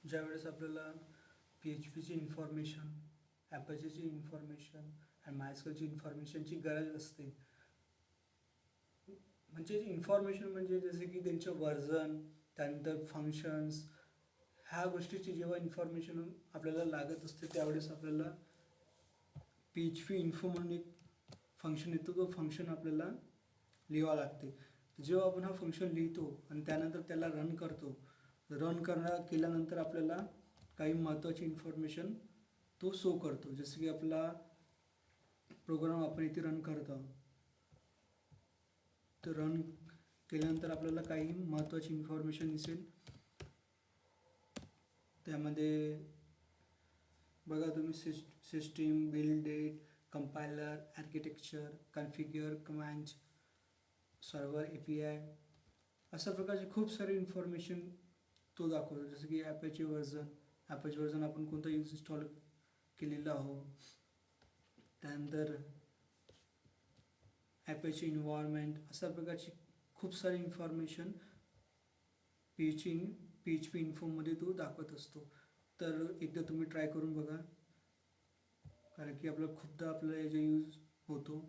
ज्यावेळेस आपल्याला PHPची information, ॲपॅचेची information आणि मायस्क्वेलची इन्फॉर्मेशनची गरज असते. म्हणजे इन्फॉर्मेशन म्हणजे जसे की त्यांचं व्हर्जन, त्यानंतर फंक्शन्स, ह्या गोष्टीची जेव्हा इन्फॉर्मेशन आपल्याला लागत असते त्यावेळेस आपल्याला PHP इन्फो म्हणून एक फंक्शन येतो, तो फंक्शन आपल्याला लिहावा लागते. जेव्हा आपण हा फंक्शन लिहितो आणि त्यानंतर त्याला रन करतो, केल्यानंतर आपल्याला काही महत्त्वाची इन्फॉर्मेशन तो शो करतो. जसं की आपला प्रोग्राम आपण इथे रन करतो, तर रन केल्यानंतर आपल्याला काही महत्त्वाची इन्फॉर्मेशन दिसेल. त्यामध्ये बघा तुम्ही system, build date, compiler, architecture, configure, commands, server, API, अशा प्रकारचे खूप सारे इन्फॉर्मेशन तो दाखवतो. जसं की ॲपॅचे व्हर्जन आपण कोणता इन्स्टॉल केलेला आहो, त्यानंतर ॲपॅचे इन्व्हायरमेंट, अशा प्रकारची खूप सारी इन्फॉर्मेशन PHP इन्फोमध्ये तो दाखवत असतो. तर एकदा तुम्ही ट्राय करून बघा, कारण की आपल्याला खूपदा आपल्याला याचा यूज होतो.